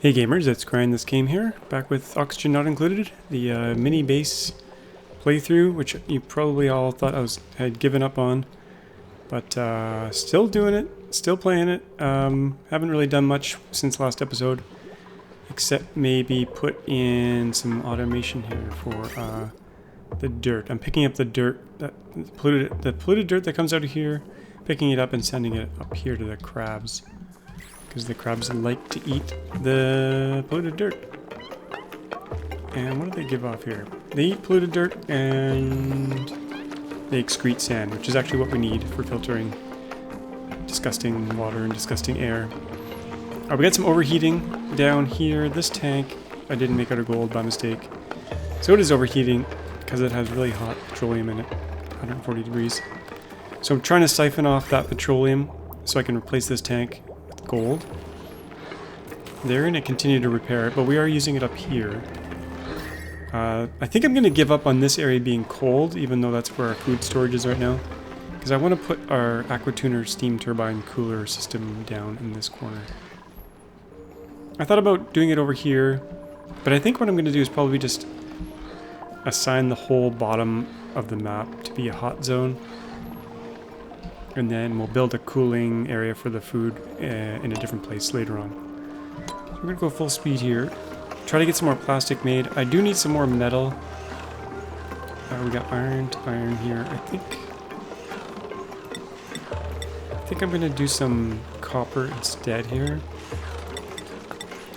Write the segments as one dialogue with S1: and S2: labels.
S1: Hey gamers, it's grindthisgame here, back with Oxygen Not Included, the MiniBase playthrough, which you probably all thought had given up on, but still doing it, still playing it. Haven't really done much since last episode, except maybe put in some automation here for the dirt. I'm picking up the dirt, the polluted dirt that comes out of here, picking it up and sending it up here to the crabs. Because the crabs like to eat the polluted dirt. And what do they give off here? They eat polluted dirt and they excrete sand, which is actually what we need for filtering disgusting water and disgusting air. We got some overheating down here. This tank I didn't make out of gold by mistake. So it is overheating because it has really hot petroleum in it, 140 degrees. So I'm trying to siphon off that petroleum so I can replace this tank gold. They're going to continue to repair it, but we are using it up here. I think I'm going to give up on this area being cold, even though that's where our food storage is right now. Because I want to put our Aquatuner steam turbine cooler system down in this corner. I thought about doing it over here, but I think what I'm going to do is probably just assign the whole bottom of the map to be a hot zone. And then we'll build a cooling area for the food in a different place later on. So we're going to go full speed here. Try to get some more plastic made. I do need some more metal. We got iron to iron here. I think I'm going to do some copper instead here.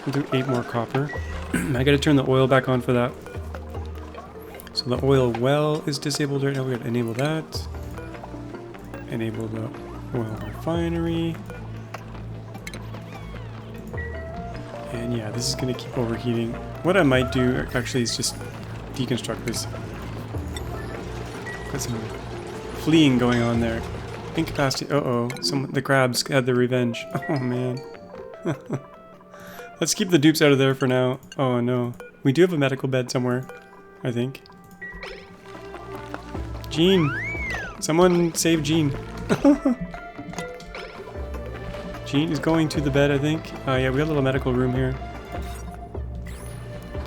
S1: We'll do 8 more copper. I got to turn the oil back on for that. So the oil well is disabled right now. We got to enable that. Enable the oil refinery. And yeah, this is going to keep overheating. What I might do actually is just deconstruct this. Got some fleeing going on there. Incapacity. Uh-oh. The crabs had their revenge. Oh man. Let's keep the dupes out of there for now. Oh no. We do have a medical bed somewhere, I think. Gene! Someone save Gene. Gene is going to the bed, I think. Yeah, we got a little medical room here.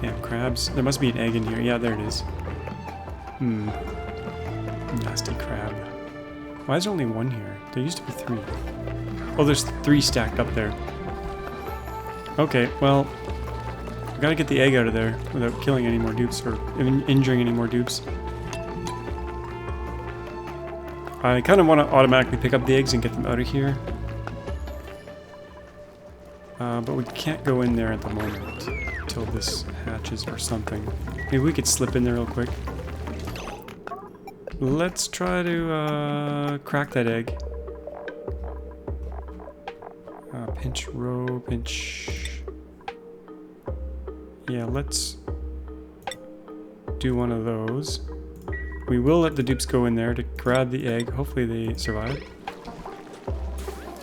S1: Damn crabs. There must be an egg in here. Yeah, there it is. Nasty crab. Why is there only 1 here? There used to be 3. Oh, there's 3 stacked up there. Okay, well, we gotta get the egg out of there without killing any more dupes or injuring any more dupes. I kind of want to automatically pick up the eggs and get them out of here. But we can't go in there at the moment until this hatches or something. Maybe we could slip in there real quick. Let's try to crack that egg. Pinch row, pinch... Yeah, let's do one of those. We will let the dupes go in there to grab the egg. Hopefully they survive.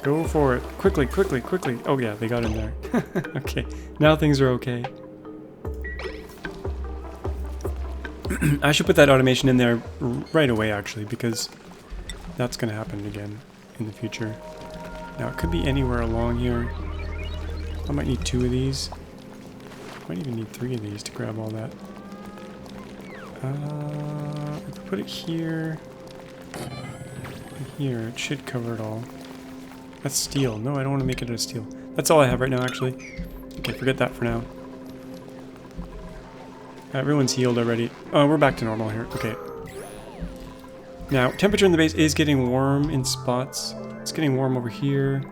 S1: Go for it. Quickly, quickly, quickly. Oh yeah, they got in there. Okay, now things are okay. I should put that automation in there right away actually, because that's going to happen again in the future. Now it could be anywhere along here. I might need 2 of these. Might even need 3 of these to grab all that. If I put it here, and here, it should cover it all. That's steel. No, I don't want to make it out of steel. That's all I have right now, actually. Okay, forget that for now. Everyone's healed already. Oh, we're back to normal here. Okay. Now, temperature in the base is getting warm in spots. It's getting warm over here.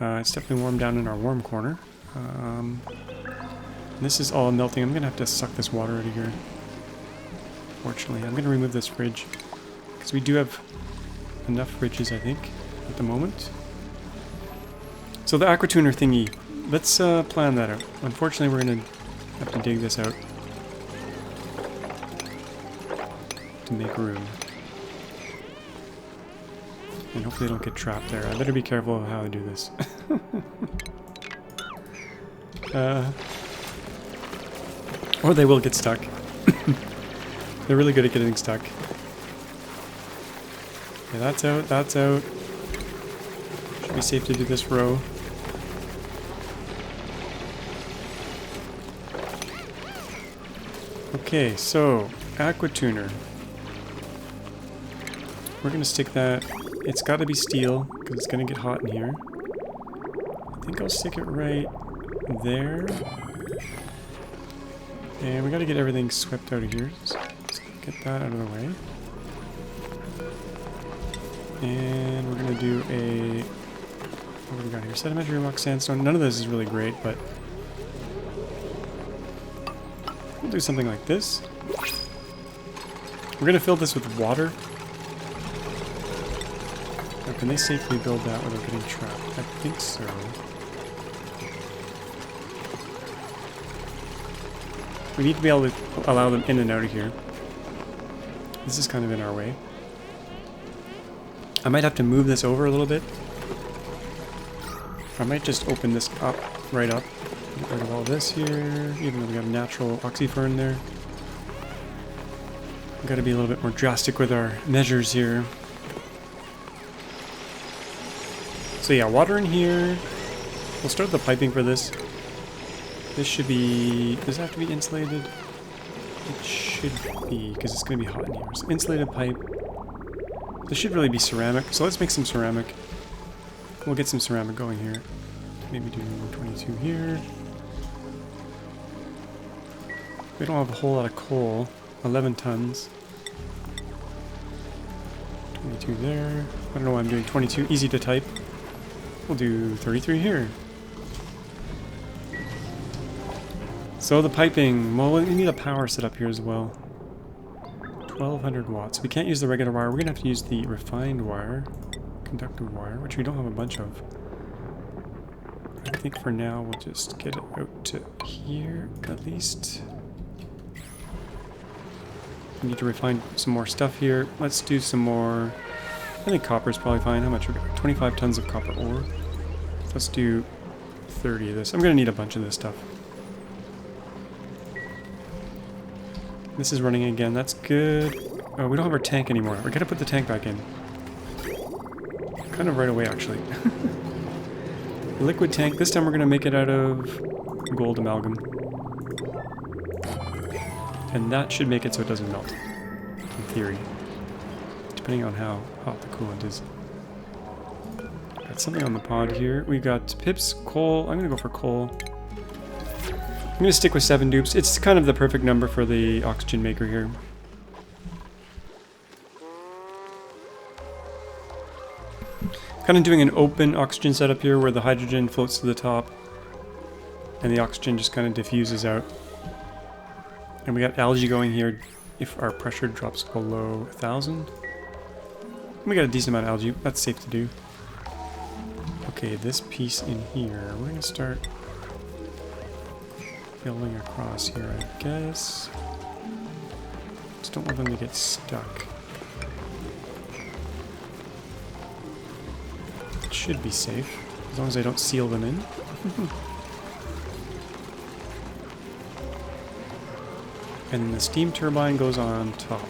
S1: It's definitely warm down in our warm corner. This is all melting. I'm going to have to suck this water out of here. Fortunately, I'm going to remove this fridge. Because we do have enough fridges, I think, at the moment. So the Aquatuner thingy. Let's plan that out. Unfortunately, we're going to have to dig this out. To make room. And hopefully they don't get trapped there. I better be careful of how I do this. Or they will get stuck. They're really good at getting stuck. Okay, that's out, that's out. Should be safe to do this row. Okay, so aqua tuner. We're gonna stick that. It's got to be steel because it's gonna get hot in here. I think I'll stick it right there. And we got to get everything swept out of here. So let's get that out of the way. And we're gonna do a. What do we got here? Sedimentary rock sandstone. None of this is really great, but we'll do something like this. We're gonna fill this with water. Now, can they safely build that without getting trapped? I think so. We need to be able to allow them in and out of here. This is kind of in our way. I might have to move this over a little bit. I might just open this up, right up. Get rid of all this here, even though we have natural oxyfern there. We've got to be a little bit more drastic with our measures here. So yeah, water in here. We'll start the piping for this. This should be... Does it have to be insulated? It should be, because it's going to be hot in here. So insulated pipe. This should really be ceramic. So let's make some ceramic. We'll get some ceramic going here. Maybe do 22 here. We don't have a whole lot of coal. 11 tons. 22 there. I don't know why I'm doing 22. Easy to type. We'll do 33 here. So the piping, well, we need a power set up here as well. 1200 watts. We can't use the regular wire. We're going to have to use the refined wire. Conductive wire, which we don't have a bunch of. I think for now we'll just get it out to here, at least. We need to refine some more stuff here. Let's do some more. I think copper's probably fine. How much we got? 25 tons of copper ore. Let's do 30 of this. I'm going to need a bunch of this stuff. This is running again. That's good. Oh, we don't have our tank anymore. We got to put the tank back in. Kind of right away, actually. Liquid tank. This time we're going to make it out of gold amalgam. And that should make it so it doesn't melt. In theory. Depending on how hot the coolant is. Got something on the pod here. We got pips, coal. I'm going to go for coal. I'm going to stick with 7 dupes. It's kind of the perfect number for the oxygen maker here. Kind of doing an open oxygen setup here where the hydrogen floats to the top and the oxygen just kind of diffuses out. And we got algae going here if our pressure drops below 1,000. We got a decent amount of algae. That's safe to do. Okay, this piece in here, we're going to start building across here, I guess. Just don't want them to get stuck. It should be safe, as long as I don't seal them in. And then the steam turbine goes on top.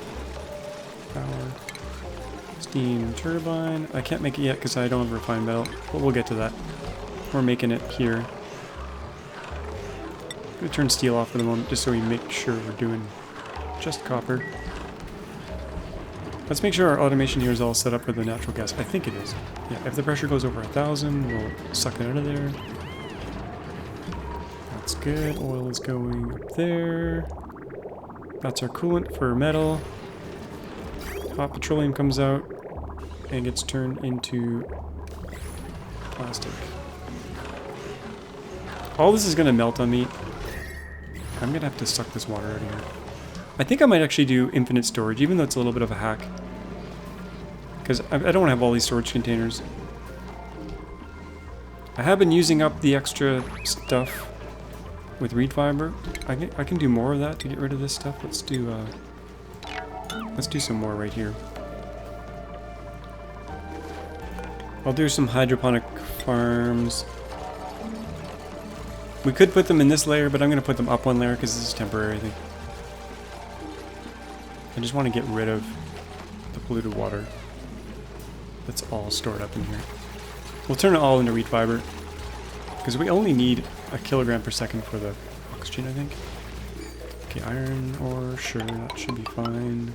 S1: Power. Steam turbine. I can't make it yet because I don't have a refined metal, but we'll get to that. We're making it here. I'm going to turn steel off for the moment just so we make sure we're doing just copper. Let's make sure our automation here is all set up for the natural gas. I think it is. Yeah, if the pressure goes over 1,000, we'll suck it out of there. That's good. Oil is going up there. That's our coolant for metal. Hot petroleum comes out and gets turned into plastic. All this is going to melt on me. I'm going to have to suck this water out of here. I think I might actually do infinite storage, even though it's a little bit of a hack. Because I don't want to have all these storage containers. I have been using up the extra stuff with reed fiber. I can do more of that to get rid of this stuff. Let's do some more right here. I'll do some hydroponic farms. We could put them in this layer, but I'm going to put them up one layer because this is temporary, I think. I just want to get rid of the polluted water that's all stored up in here. We'll turn it all into reed fiber because we only need 1 kilogram per second for the oxygen, I think. Okay, iron ore, sure, that should be fine.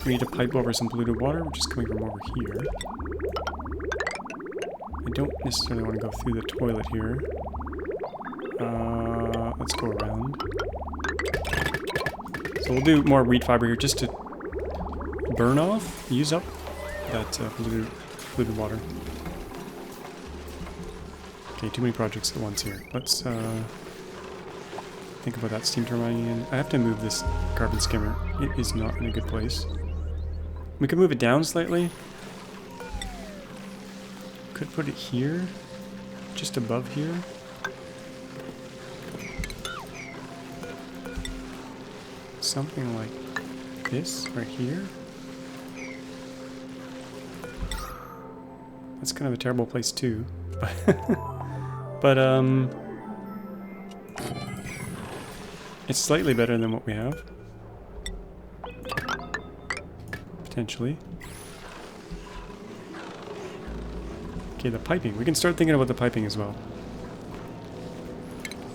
S1: We need to pipe over some polluted water, which is coming from over here. I don't necessarily want to go through the toilet here. Let's go around. So we'll do more reed fiber here just to burn off, use up that polluted water. Okay, too many projects at once here. Let's think about that steam turbine again. I have to move this carbon skimmer. It is not in a good place. We could move it down slightly. Could put it here, just above here. Something like this right here. That's kind of a terrible place too. But it's slightly better than what we have. Potentially. Okay, the piping. We can start thinking about the piping as well.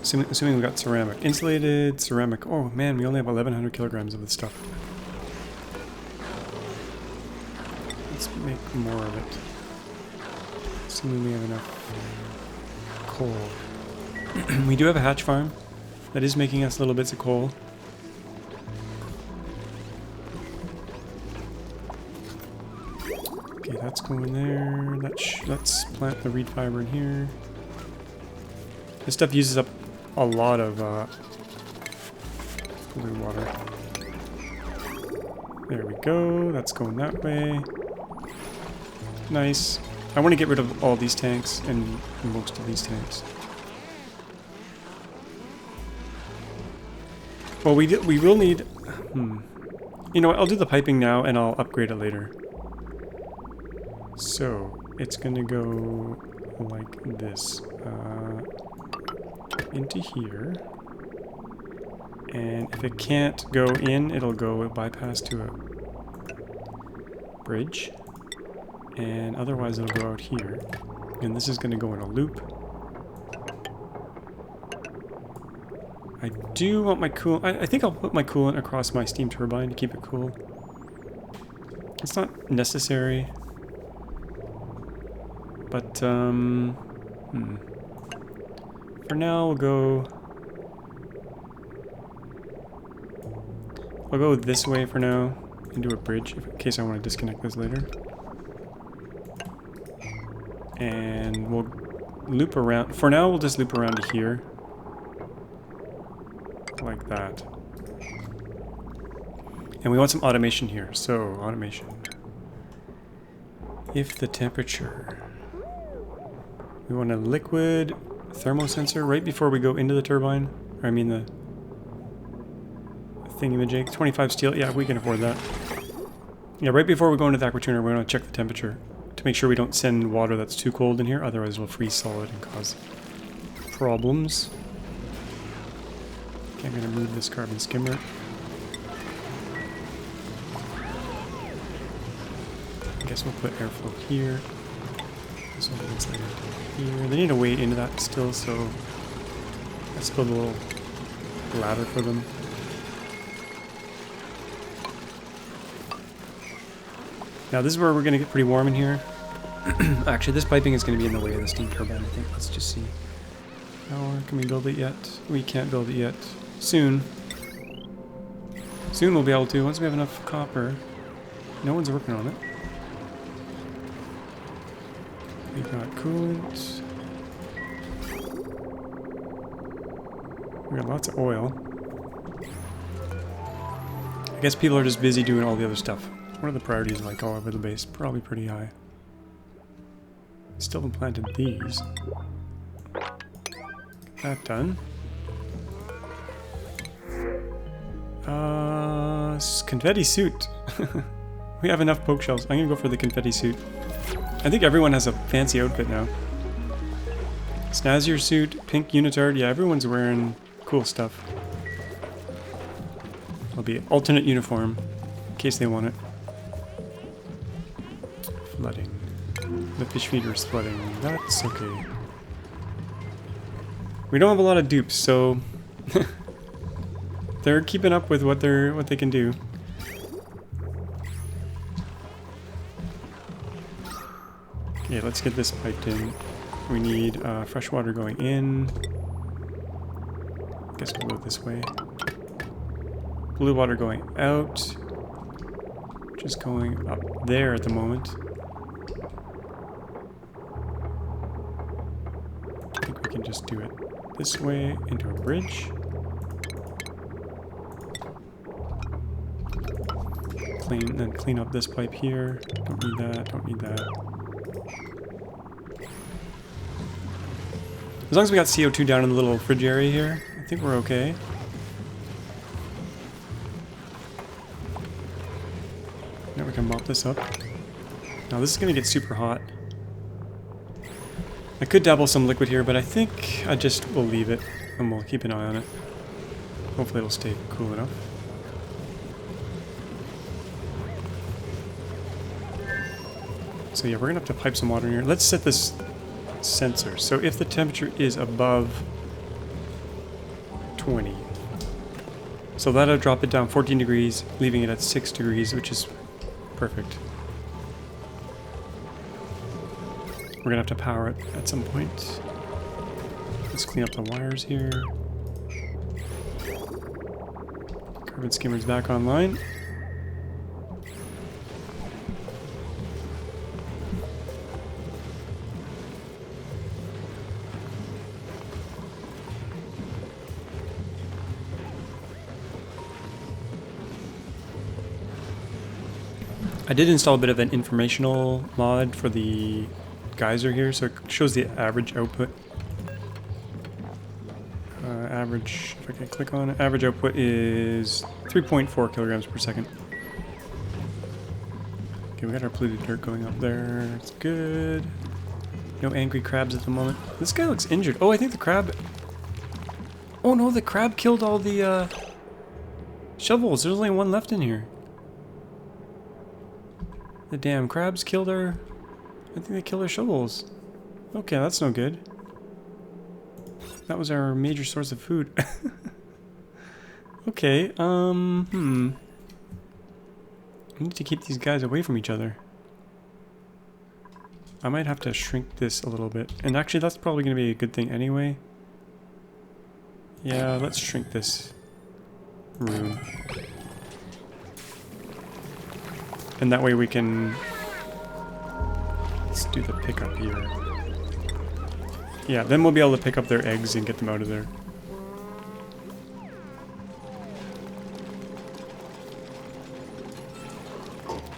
S1: Assuming we got ceramic. Insulated ceramic. Oh man, we only have 1,100 kilograms of this stuff. Let's make more of it. Assuming we have enough coal. We do have a hatch farm. That is making us little bits of coal. Okay, that's going there. Let's plant the reed fiber in here. This stuff uses up a lot of polluted water. There we go. That's going that way. Nice. I want to get rid of all these tanks and most of these tanks. Well, we will need... You know what? I'll do the piping now and I'll upgrade it later. So, it's gonna go like this. Into here. And if it can't go in, it'll go bypass to a bridge. And otherwise it'll go out here. And this is gonna go in a loop. I do want my coolant... I think I'll put my coolant across my steam turbine to keep it cool. It's not necessary. But, for now, we'll go... I'll go this way for now, and do a bridge, in case I want to disconnect this later. And we'll loop around... For now, we'll just loop around to here. Like that. And we want some automation here, so automation. If the temperature... We want a liquid thermosensor right before we go into the turbine. Or I mean the thingamajig. 25 steel, yeah, we can afford that. Yeah, right before we go into the aquatuner, we're going to check the temperature to make sure we don't send water that's too cold in here, otherwise we'll freeze solid and cause problems. Okay, I'm going to move this carbon skimmer. I guess we'll put airflow here. This one inside here. They need to wade into that still, so let's build a little ladder for them. Now this is where we're going to get pretty warm in here. Actually, this piping is going to be in the way of the steam turbine, I think. Let's just see. Or can we build it yet? We can't build it yet. Soon. Soon we'll be able to, once we have enough copper. No one's working on it. We got coolant. We got lots of oil. I guess people are just busy doing all the other stuff. What are the priorities like all over the base? Probably pretty high. Still haven't planted these. That done. Confetti suit. We have enough poke shells. I'm gonna go for the confetti suit. I think everyone has a fancy outfit now. Snazzier suit, pink unitard. Yeah, everyone's wearing cool stuff. It'll be alternate uniform in case they want it. Flooding. The fish feeder's flooding. That's okay. We don't have a lot of dupes, so They're keeping up with what they can do. Okay, let's get this piped in. We need fresh water going in. Guess we'll go this way. Blue water going out. Just going up there at the moment. I think we can just do it this way into a bridge. Then clean up this pipe here. Don't need that, don't need that. As long as we got CO2 down in the little fridge area here, I think we're okay. Now we can mop this up. Now this is going to get super hot. I could dabble some liquid here, but I think I just will leave it and we'll keep an eye on it. Hopefully it'll stay cool enough. So yeah, we're gonna have to pipe some water in here. Let's set this sensor. So if the temperature is above 20, so that'll drop it down 14 degrees, leaving it at 6 degrees, which is perfect. We're gonna have to power it at some point. Let's clean up the wires here. Carbon skimmer's back online. I did install a bit of an informational mod for the geyser here, so it shows the average output. Average, if I can click on it, average output is 3.4 kilograms per second. Okay, we got our polluted dirt going up there. It's good. No angry crabs at the moment. This guy looks injured. Oh, I think the crab... Oh no, the crab killed all the shovels. There's only one left in here. The damn crabs killed our... I think they killed our shovels. Okay, that's no good. That was our major source of food. Okay, We need to keep these guys away from each other. I might have to shrink this a little bit. And actually, that's probably going to be a good thing anyway. Yeah, let's shrink this room. And that way we can... Let's do the pickup here. Yeah, then we'll be able to pick up their eggs and get them out of there.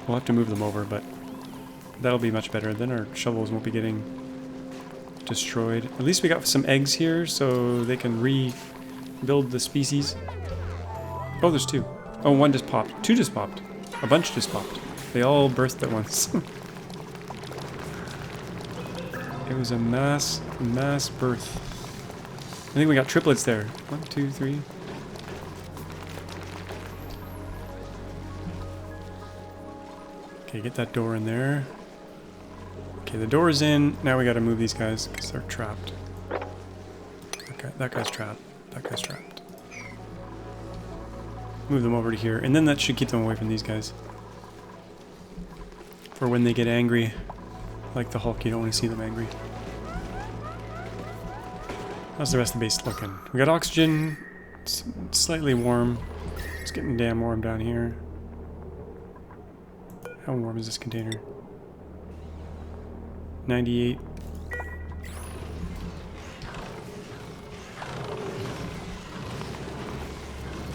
S1: We'll have to move them over, but that'll be much better. Then our shovels won't be getting destroyed. At least we got some eggs here, so they can rebuild the species. Oh, there's two. Oh, one just popped. Two just popped. A bunch just popped. They all birthed at once. It was a mass birth. I think we got triplets there. 1, 2, 3. Okay, get that door in there. Okay, the door is in. Now we gotta move these guys because they're trapped. Okay, that guy's trapped. That guy's trapped. Move them over to here, and then that should keep them away from these guys. For when they get angry, like the Hulk, you don't want to see them angry. How's the rest of the base looking? We got oxygen. It's slightly warm. It's getting damn warm down here. How warm is this container? 98.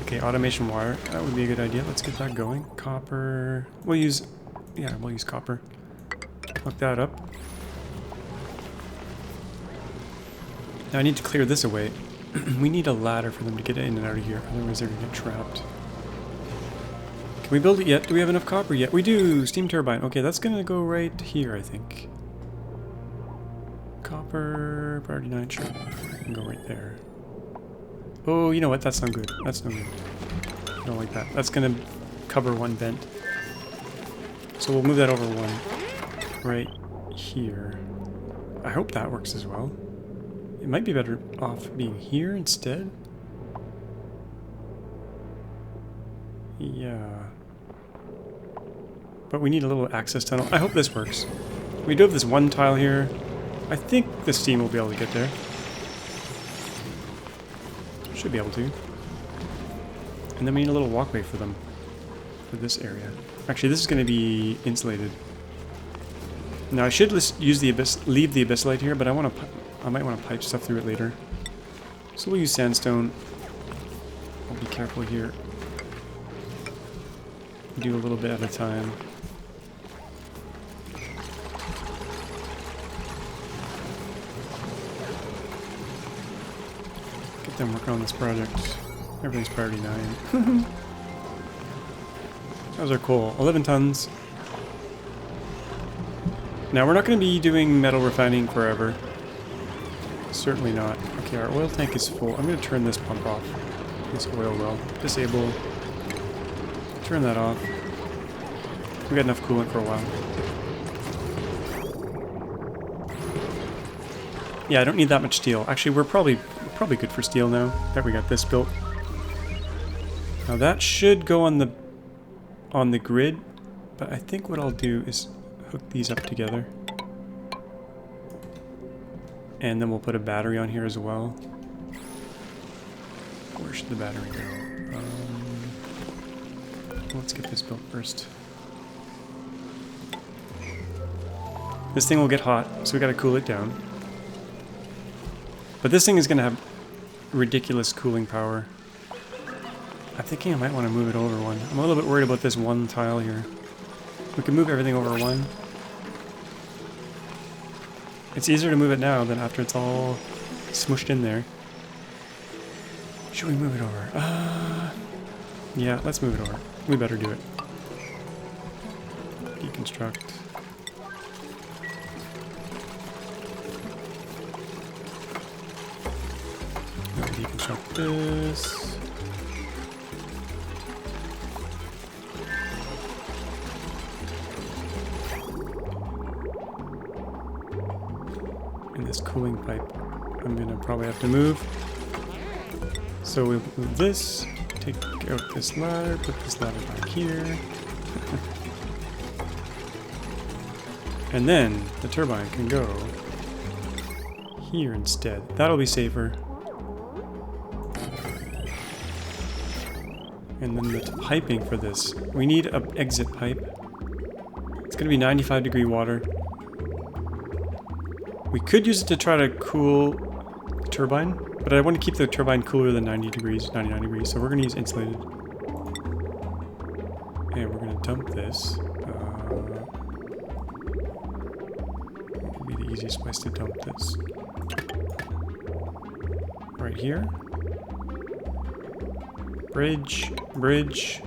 S1: Okay, automation wire. That would be a good idea. Let's get that going. Copper. We'll use copper. Hook that up. Now I need to clear this away. We need a ladder for them to get in and out of here, otherwise they're gonna get trapped. Can we build it yet? Do we have enough copper yet? We do! Steam turbine. Okay, that's gonna go right here, I think. Copper, priority 9, sure. Can go right there. Oh, you know what? That's not good. That's no good. I don't like that. That's gonna cover one vent. So we'll move that over one. Right here. I hope that works as well. It might be better off being here instead. Yeah. But we need a little access tunnel. I hope this works. We do have this one tile here. I think the steam will be able to get there. Should be able to. And then we need a little walkway for them. For this area. Actually, this is going to be insulated. Now I should use the leave the abyssite here, but I might want to pipe stuff through it later. So we'll use sandstone. I'll be careful here. Do a little bit at a time. Get them working on this project. Everything's priority 9. Those are cool. 11 tons. Now, we're not going to be doing metal refining forever. Certainly not. Okay, our oil tank is full. I'm going to turn this pump off. This oil well. Disable. Turn that off. We got enough coolant for a while. Yeah, I don't need that much steel. Actually, we're probably good for steel now that we got this built. Now that should go on the grid, but I think what I'll do is hook these up together. And then we'll put a battery on here as well. Where should the battery go? Let's get this built first. This thing will get hot, so we gotta cool it down. But this thing is gonna have ridiculous cooling power. I'm thinking I might want to move it over one. I'm a little bit worried about this one tile here. We can move everything over one. It's easier to move it now than after it's all smushed in there. Should we move it over? Yeah, let's move it over. We better do it. Deconstruct. Now deconstruct this. And this cooling pipe, I'm gonna probably have to move. So we'll move this, take out this ladder, put this ladder back here. And then the turbine can go here instead. That'll be safer. And then the piping for this. We need an exit pipe. It's gonna be 95-degree water. We could use it to try to cool the turbine, but I want to keep the turbine cooler than 90 degrees, 99 degrees, so we're going to use insulated. And we're going to dump this. What would be the easiest place to dump this? Right here. Bridge, bridge.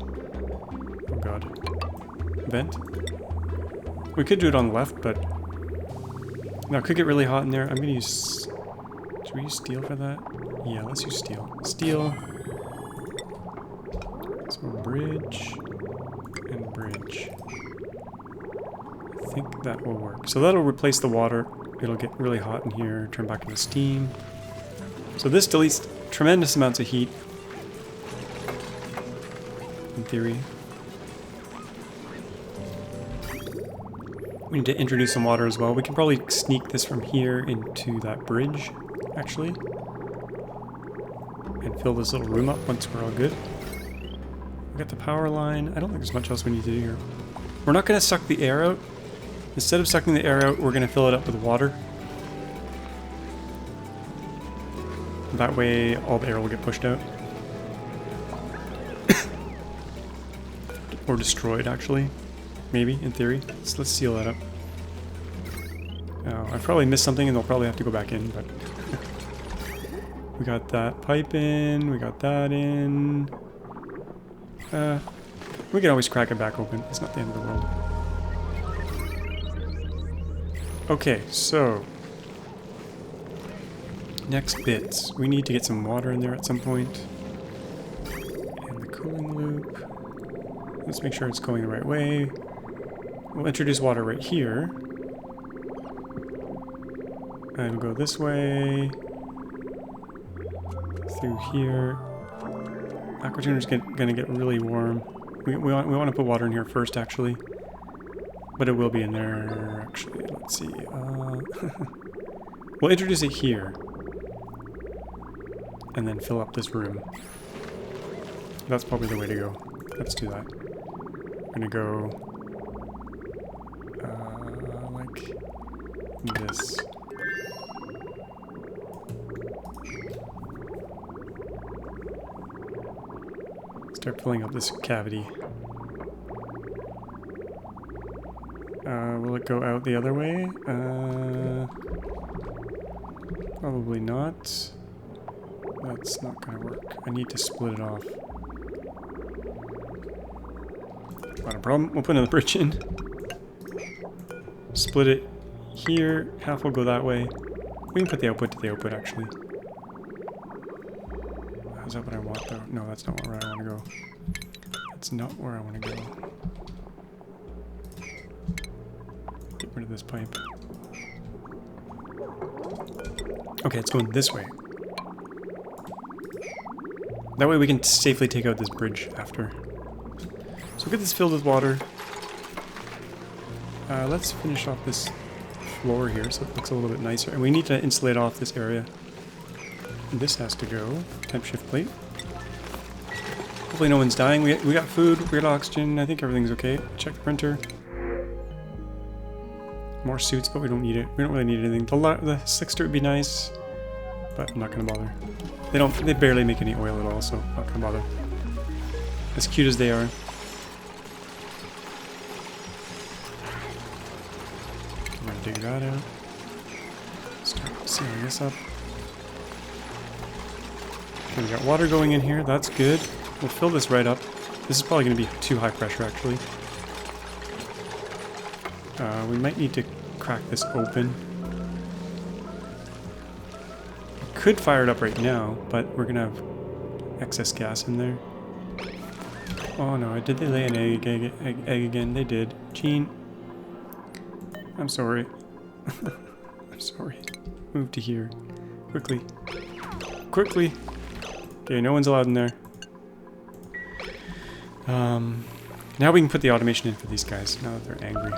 S1: Oh god. Vent. We could do it on the left, but now, it could get really hot in there. I'm going to use... Should we use steel for that? Yeah, let's use steel. Steel. So, bridge. And bridge. I think that will work. So that'll replace the water. It'll get really hot in here, turn back into steam. So this deletes tremendous amounts of heat. In theory. We need to introduce some water as well. We can probably sneak this from here into that bridge, actually. And fill this little room up once we're all good. We got the power line. I don't think there's much else we need to do here. We're not going to suck the air out. Instead of sucking the air out, we're going to fill it up with water. That way, all the air will get pushed out. Or destroyed, actually. Maybe, in theory. So let's seal that up. Now, I probably missed something and they'll probably have to go back in, but... we got that pipe in, we got that in... we can always crack it back open. It's not the end of the world. Okay, so... next bits. We need to get some water in there at some point. And the cooling loop. Let's make sure it's going the right way. We'll introduce water right here. And we'll go this way. Through here. Aquatuner's gonna get really warm. We want to put water in here first, actually. But it will be in there, actually. Let's see. We'll introduce it here. And then fill up this room. That's probably the way to go. Let's do that. We're gonna go... like this. Start filling up this cavity. Will it go out the other way? Probably not. That's not gonna work. I need to split it off. Not a problem. We'll put another bridge in. Split it here. Half will go that way. We can put the output to the output, actually. Is that what I want, though? No, that's not where I want to go. That's not where I want to go. Get rid of this pipe. Okay, it's going this way. That way we can safely take out this bridge after. So get this filled with water. Let's finish off this floor here so it looks a little bit nicer. And we need to insulate off this area. And this has to go. Temp shift plate. Hopefully no one's dying. We got food, we got oxygen. I think everything's okay. Check the printer. More suits, but we don't need it. We don't really need anything. The sixter would be nice, but I'm not gonna bother. They barely make any oil at all, so I'm not gonna bother. As cute as they are. I'm gonna dig that out. Start sealing this up. Okay, we got water going in here. That's good. We'll fill this right up. This is probably gonna be too high pressure, actually. We might need to crack this open. Could fire it up right now, but we're gonna have excess gas in there. Oh no, did they lay an egg again? They did. Gene, I'm sorry. I'm sorry. Move to here. Quickly. Quickly! Okay, no one's allowed in there. Now we can put the automation in for these guys, now that they're angry.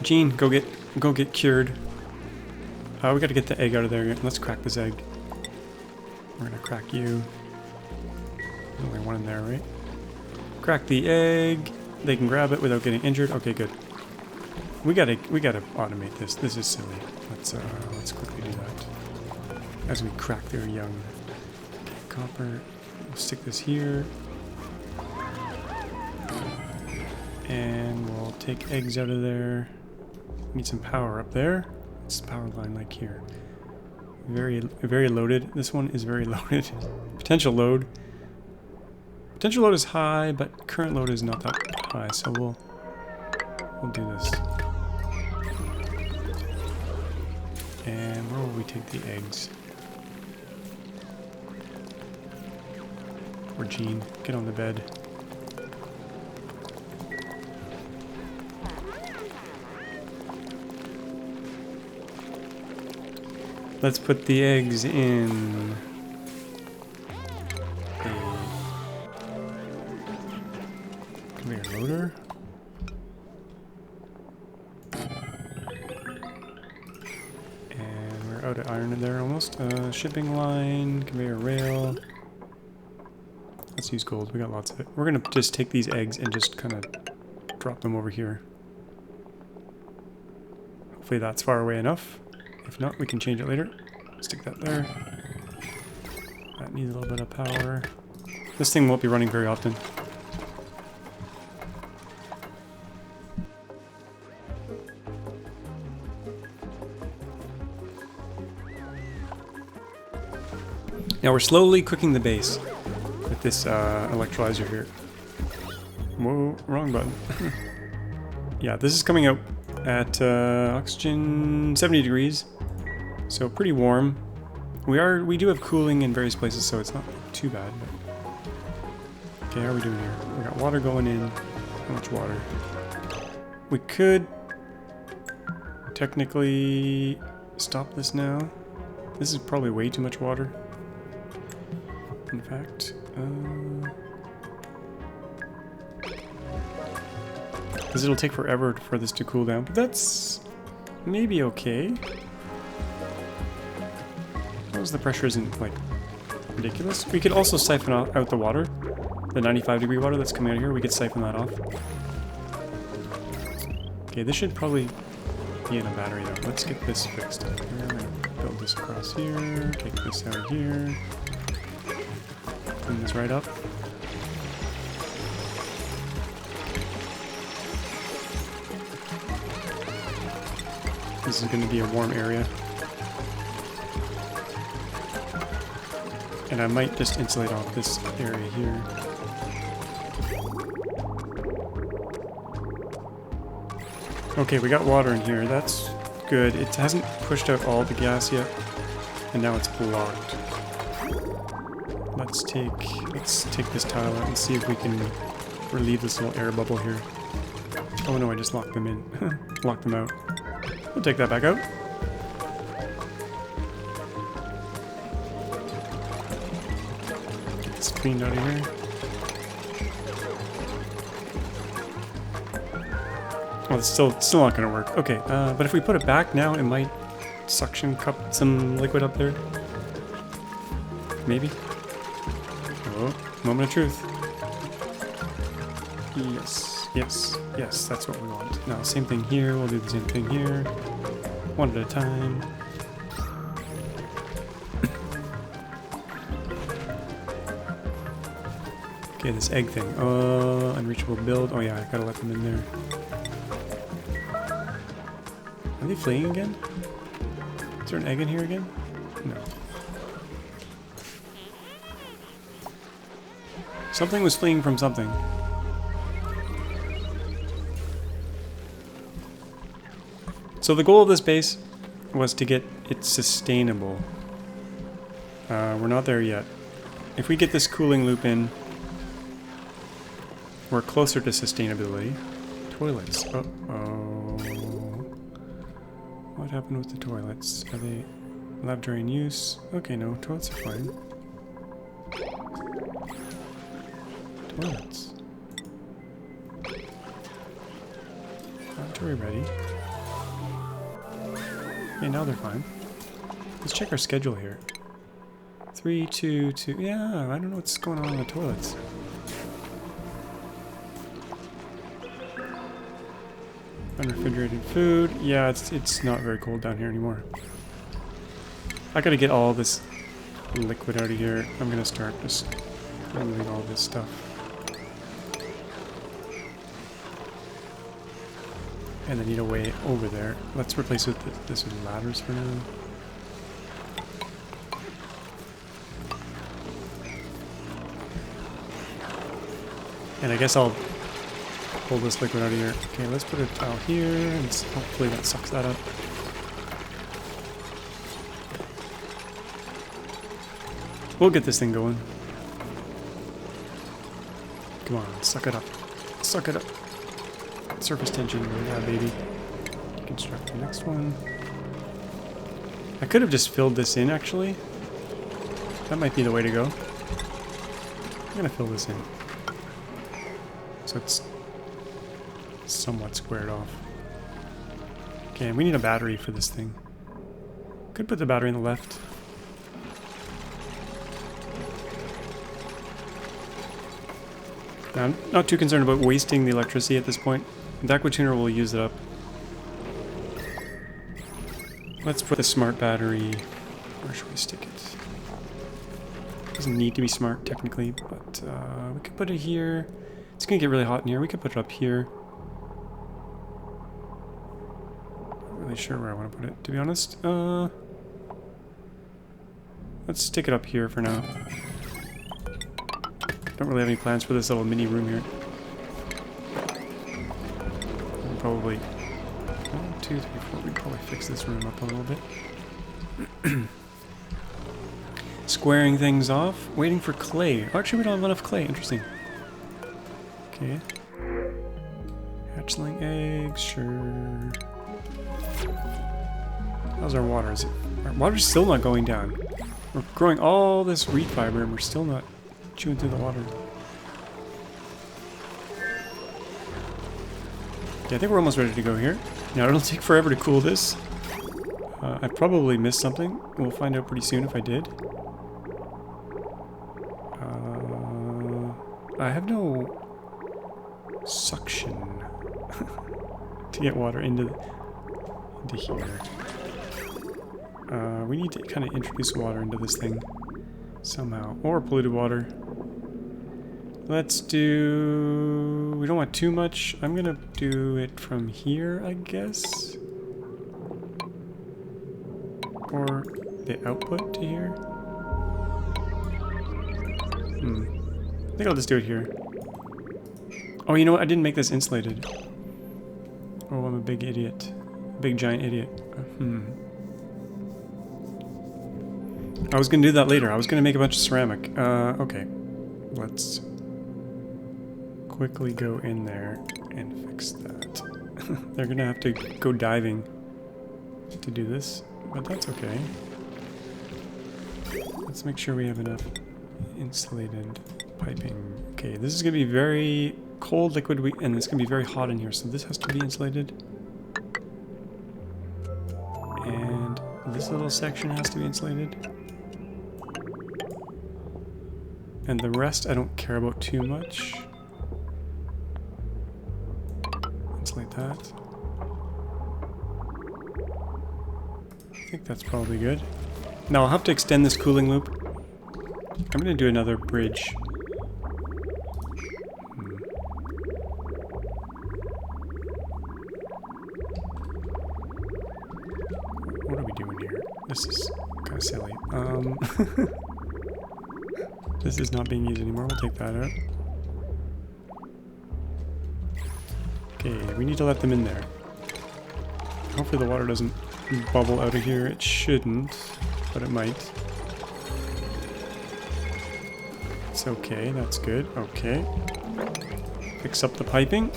S1: Gene, go get cured. We gotta get the egg out of there. Let's crack this egg. We're gonna crack you. There's only one in there, right? Crack the egg. They can grab it without getting injured. Okay, good. We gotta automate this. This is silly. Let's quickly do that. As we crack their young. Okay, copper. We'll stick this here. And we'll take eggs out of there. Need some power up there. It's power line like here. Very loaded. This one is very loaded. Potential load. Potential load is high, but current load is not that high, so we'll do this. And where will we take the eggs? Poor Gene, get on the bed. Let's put the eggs in a conveyor loader. And we're out of iron in there almost. Shipping line, conveyor rail. Let's use gold, we got lots of it. We're gonna just take these eggs and just kind of drop them over here. Hopefully that's far away enough. If not, we can change it later. Stick that there. That needs a little bit of power. This thing won't be running very often. Now we're slowly cooking the base with this electrolyzer here. Whoa, wrong button. Yeah, this is coming out at oxygen 70 degrees. So pretty warm. We do have cooling in various places, so it's not too bad. But... okay, how are we doing here? We got water going in. How much water? We could technically stop this now. This is probably way too much water. in fact. Because it'll take forever for this to cool down, but that's maybe okay. As long as the pressure isn't, like, ridiculous. We could also siphon out the water. The 95-degree water that's coming out of here, we could siphon that off. Okay, this should probably be in a battery though. Let's get this fixed up here. I'm gonna build this across here, take this out here. Clean this right up. This is going to be a warm area. And I might just insulate off this area here. Okay, we got water in here. That's good. It hasn't pushed out all the gas yet. And now it's blocked. Let's take this tile out and see if we can relieve this little air bubble here. Oh no, I just locked them in. Locked them out. We'll take that back out. Get this cleaned out of here. Oh, it's still not going to work. Okay, but if we put it back now, it might suction cup some liquid up there. Maybe. Oh, moment of truth. Yes, yes, yes, that's what we want. Now, same thing here. We'll do the same thing here. One at a time. Okay, this egg thing. Unreachable build. Oh yeah, I gotta let them in there. Are they fleeing again? Is there an egg in here again? No. Something was fleeing from something. So the goal of this base was to get it sustainable. We're not there yet. If we get this cooling loop in, we're closer to sustainability. Toilets. Uh-oh. What happened with the toilets? Are they lavatory in use? Okay, no, toilets are fine. Toilets. Lavatory ready. Okay, now they're fine. Let's check our schedule here. 3, 2, 2. Yeah, I don't know what's going on in the toilets. Unrefrigerated food. Yeah, it's not very cold down here anymore. I gotta get all this liquid out of here. I'm gonna start just removing all this stuff. And then need a way over there. Let's replace it with this with ladders for now. And I guess I'll pull this liquid out of here. Okay, let's put a tile here, and hopefully that sucks that up. We'll get this thing going. Come on, suck it up. Suck it up. Surface tension, yeah, baby. Construct the next one. I could have just filled this in, actually. That might be the way to go. I'm gonna fill this in. So it's somewhat squared off. Okay, and we need a battery for this thing. Could put the battery on the left. Now, I'm not too concerned about wasting the electricity at this point. The aquatuner will use it up. Let's put the smart battery. Where should we stick it? Doesn't need to be smart technically, but we could put it here. It's gonna get really hot in here. We could put it up here. Not really sure where I want to put it, to be honest. Let's stick it up here for now. Don't really have any plans for this little mini room here. Probably 1, 2, 3, 4. We'd probably fix this room up a little bit. Squaring things off. Waiting for clay. Oh, actually, we don't have enough clay. Interesting. Okay. Hatchling eggs. Sure. How's our water? Our water's still not going down. We're growing all this reed fiber and we're still not chewing through the water. Yeah, I think we're almost ready to go here. Now, it'll take forever to cool this. I probably missed something. We'll find out pretty soon if I did. I have no suction to get water into here. We need to kind of introduce water into this thing somehow. Or polluted water. Let's do... We don't want too much. I'm gonna do it from here, I guess. Or the output to here. I think I'll just do it here. Oh, you know what? I didn't make this insulated. Oh, I'm a big idiot. Big giant idiot. I was gonna do that later. I was gonna make a bunch of ceramic. Okay. Let's quickly go in there and fix that. They're gonna have to go diving to do this, but that's okay. Let's make sure we have enough insulated piping. Okay, this is gonna be very cold liquid, and it's gonna be very hot in here, so this has to be insulated. And this little section has to be insulated. And the rest I don't care about too much. Insulate that. I think that's probably good. Now I'll have to extend this cooling loop. I'm going to do another bridge. What are we doing here? This is kind of silly. This is not being used anymore. We'll take that out. Okay, we need to let them in there. Hopefully the water doesn't bubble out of here. It shouldn't, but it might. It's okay, that's good. Okay. Fix up the piping.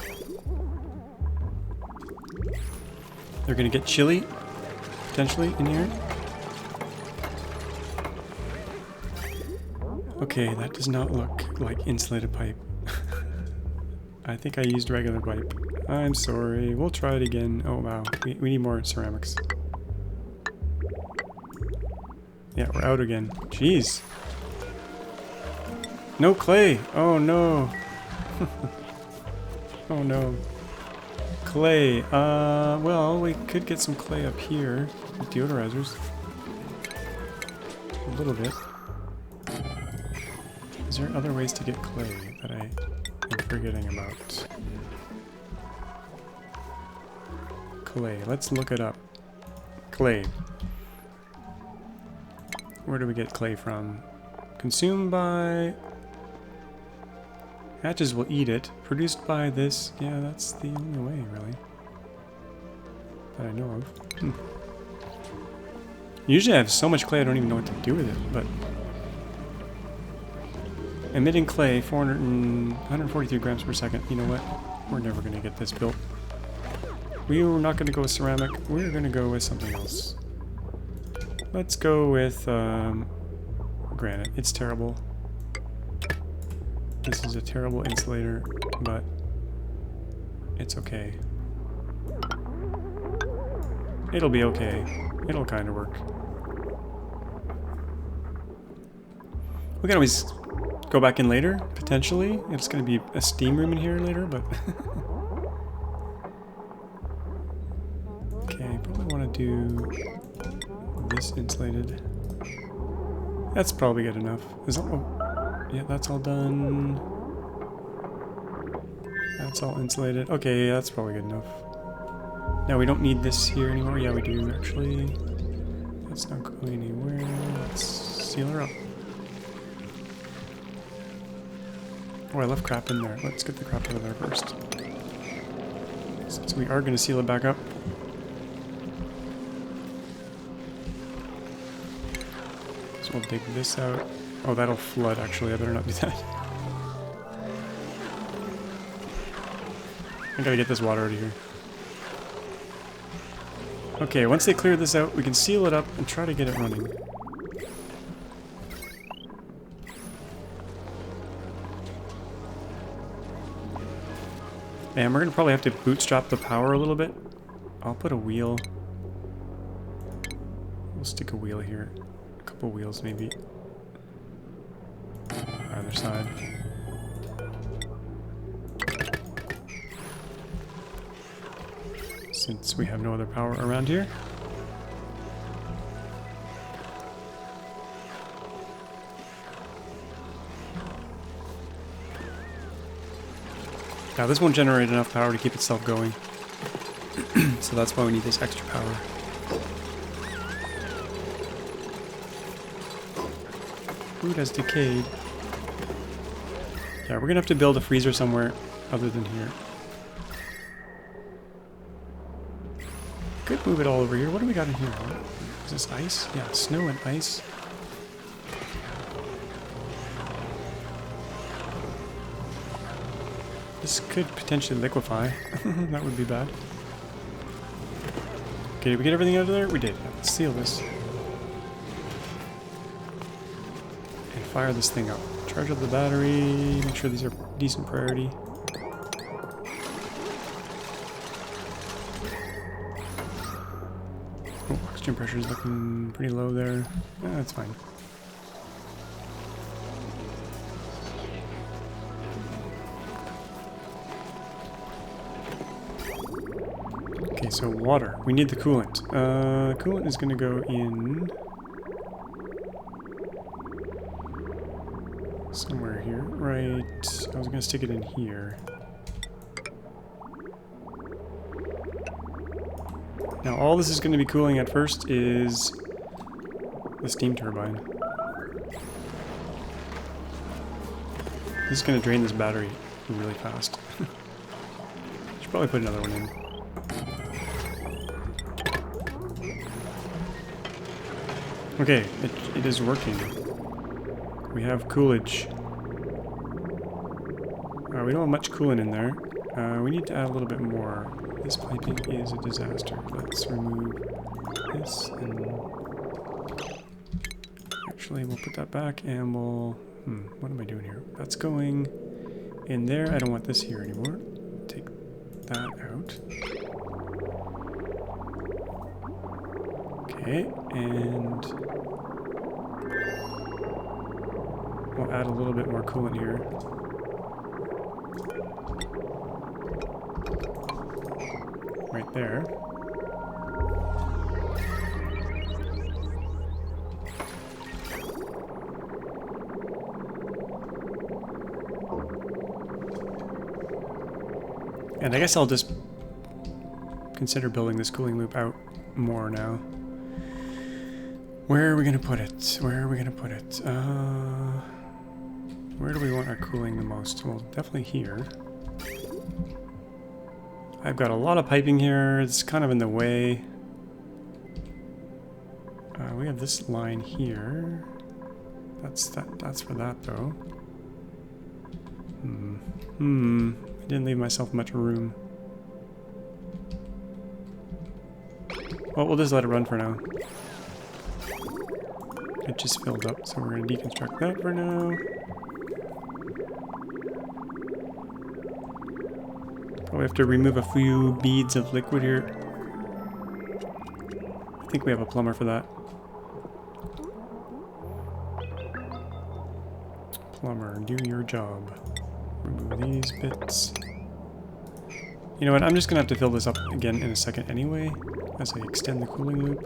S1: They're gonna get chilly, potentially, in here. Okay, that does not look like insulated pipe. I think I used regular pipe. I'm sorry, we'll try it again. Oh wow, we need more ceramics. Yeah, we're out again. Jeez. No clay! Oh no! Oh no. Clay. Well, we could get some clay up here with deodorizers. A little bit. Is there other ways to get clay that I am forgetting about? Clay. Let's look it up. Clay. Where do we get clay from? Consumed by... Hatches will eat it. Produced by this... Yeah, that's the only way, really. That I know of. Usually I have so much clay I don't even know what to do with it, but... Emitting clay, 143 grams per second. You know what? We're never going to get this built. We were not going to go with ceramic. We're going to go with something else. Let's go with granite. It's terrible. This is a terrible insulator, but it's okay. It'll be okay. It'll kind of work. We can always go back in later, potentially. It's going to be a steam room in here later, but... Okay, probably want to do this insulated. That's probably good enough. Is that... Oh, yeah, that's all done. That's all insulated. Okay, yeah, that's probably good enough. Now we don't need this here anymore. Yeah, we do, actually. That's not going anywhere. Let's seal her up. Oh, I left crap in there. Let's get the crap out of there first. Since we are going to seal it back up. So we'll dig this out. Oh, that'll flood, actually. I better not do that. I gotta get this water out of here. Okay, once they clear this out, we can seal it up and try to get it running. And we're gonna probably have to bootstrap the power a little bit. I'll put a wheel. We'll stick a wheel here. A couple wheels maybe. Either side. Since we have no other power around here. Now this won't generate enough power to keep itself going. So that's why we need this extra power. Food has decayed. Yeah, we're gonna have to build a freezer somewhere other than here. Could move it all over here. What do we got in here? Is this ice? Yeah, snow and ice. This could potentially liquefy. That would be bad. Okay, did we get everything out of there? We did. Yeah, let's seal this. And fire this thing up. Charge up the battery. Make sure these are decent priority. Oh, oxygen pressure is looking pretty low there. That's fine. Okay, so water. We need the coolant. Coolant is going to go in somewhere here. Right. I was going to stick it in here. Now, all this is going to be cooling at first is the steam turbine. This is going to drain this battery really fast. Should probably put another one in. Okay, it is working. We have coolage. We don't have much coolant in there. We need to add a little bit more. This piping is a disaster. Let's remove this and... Actually, we'll put that back and we'll... what am I doing here? That's going in there. I don't want this here anymore. Take that out. Okay, and we'll add a little bit more coolant here. Right there. And I guess I'll just consider building this cooling loop out more now. Where are we going to put it? Where are we going to put it? Where do we want our cooling the most? Well, definitely here. I've got a lot of piping here. It's kind of in the way. We have this line here. That's for that though. I didn't leave myself much room. Well, we'll just let it run for now. It just filled up, so we're going to deconstruct that for now. Probably have to remove a few beads of liquid here. I think we have a plumber for that. Plumber, do your job. Remove these bits. You know what, I'm just going to have to fill this up again in a second anyway, as I extend the cooling loop.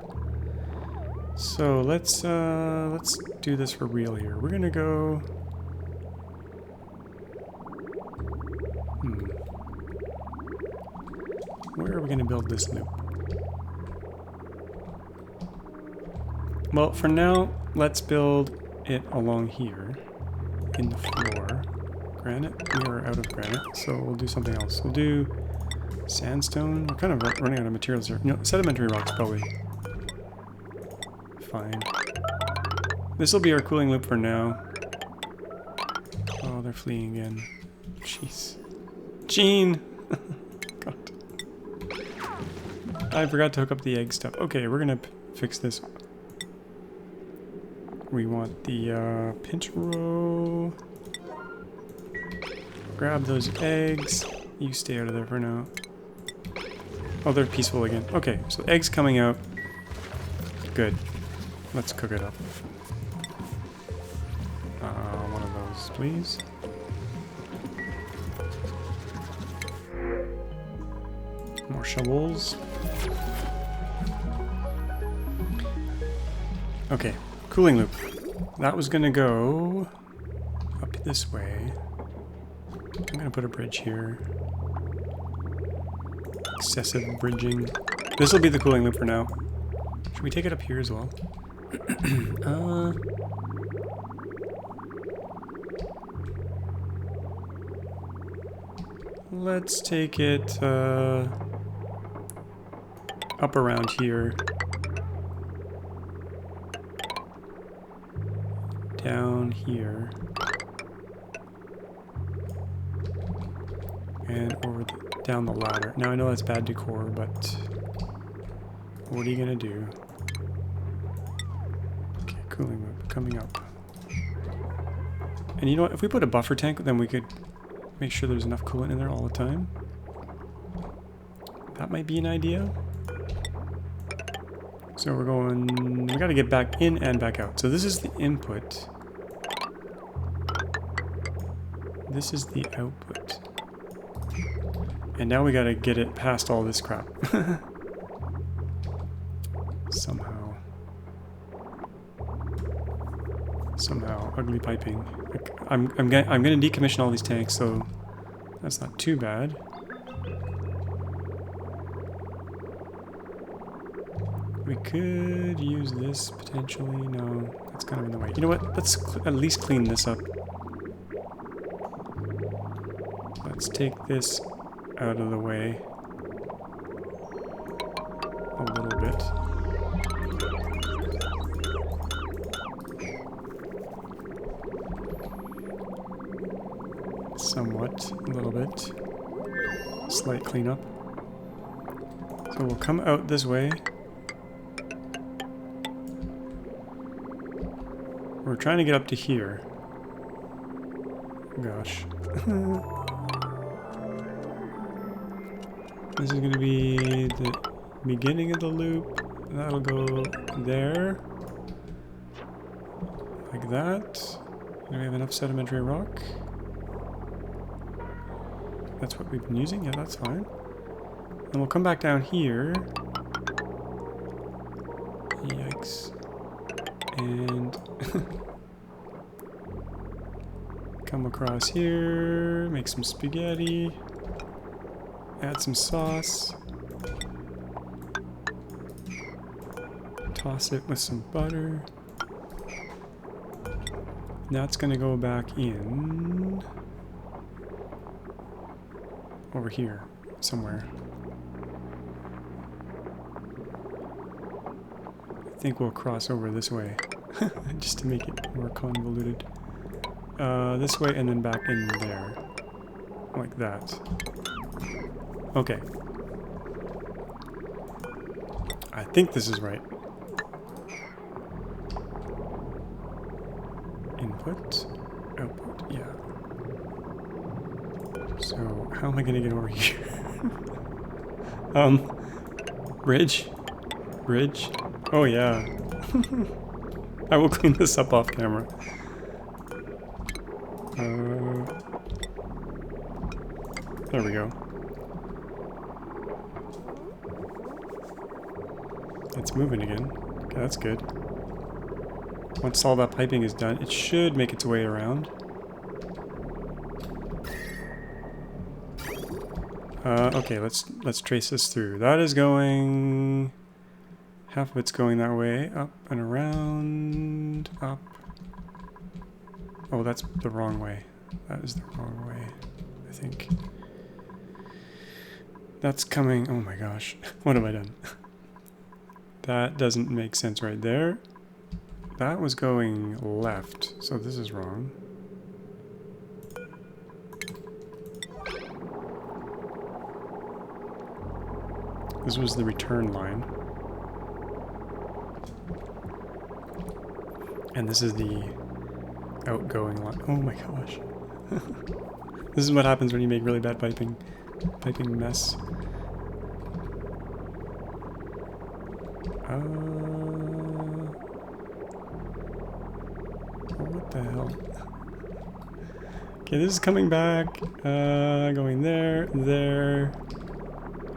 S1: So let's do this for real here. We're gonna go. Where are we gonna build this loop? Well, for now, let's build it along here in the floor. Granite. We are out of granite, so we'll do something else. We'll do sandstone. We're kind of running out of materials here. No, sedimentary rocks probably. Fine. This will be our cooling loop for now. Oh, they're fleeing again. Jeez. Gene! God. I forgot to hook up the egg stuff. Okay, we're gonna fix this. We want the pinch row. Grab those eggs. You stay out of there for now. Oh, they're peaceful again. Okay, so eggs coming out. Good. Let's cook it up. One of those, please. More shovels. Okay, cooling loop. That was gonna go up this way. I'm gonna put a bridge here. Excessive bridging. This will be the cooling loop for now. Should we take it up here as well? Let's take it up around here. Down here. And over down the ladder. Now I know that's bad decor, but what are you gonna do? Okay, cooling loop coming up. And you know what? If we put a buffer tank, then we could make sure there's enough coolant in there all the time. That might be an idea. So we're going... we gotta get back in and back out. So this is the input. This is the output. And now we gotta get it past all this crap. Somehow. Somehow. Ugly piping. I'm gonna decommission all these tanks, so that's not too bad. We could use this potentially. No, that's kind of in the way. You know what? Let's at least clean this up. Let's take this out of the way a little bit. Somewhat, a little bit. Slight cleanup. So we'll come out this way. We're trying to get up to here. Gosh. This is going to be the beginning of the loop. That'll go there. Like that. Do we have enough sedimentary rock? That's what we've been using? Yeah, that's fine. And we'll come back down here. Yikes. And come across here, make some spaghetti, add some sauce, toss it with some butter. Now it's going to go back in over here somewhere. I think we'll cross over this way just to make it more convoluted. This way and then back in there. Like that. Okay. I think this is right. Input, output, yeah. So, how am I gonna get over here? Bridge? Bridge? Oh yeah. I will clean this up off camera. There we go. It's moving again. Okay, that's good. Once all that piping is done, it should make its way around. Okay, let's trace this through. That is going... half of it's going that way. Up and around. Up. Oh, that's the wrong way. That is the wrong way, I think. That's coming... oh my gosh. What have I done? That doesn't make sense right there. That was going left, so this is wrong. This was the return line. And this is the outgoing line. Oh my gosh. This is what happens when you make really bad piping. piping mess. What the hell? Okay, this is coming back. Going there, there.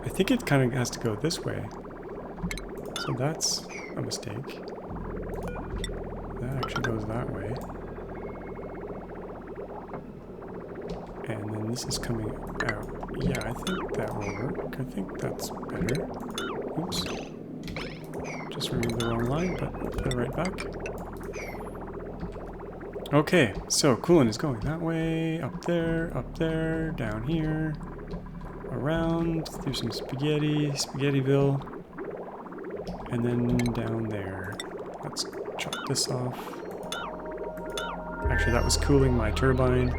S1: I think it kind of has to go this way. So that's a mistake. That actually goes that way. And then this is coming out. Yeah, I think that will work. I think that's better. Oops. Just removed the wrong line, but put it right back. Okay, so coolant is going that way, up there, down here, around, through some Spaghettiville, and then down there. Let's chop this off. Actually, that was cooling my turbine.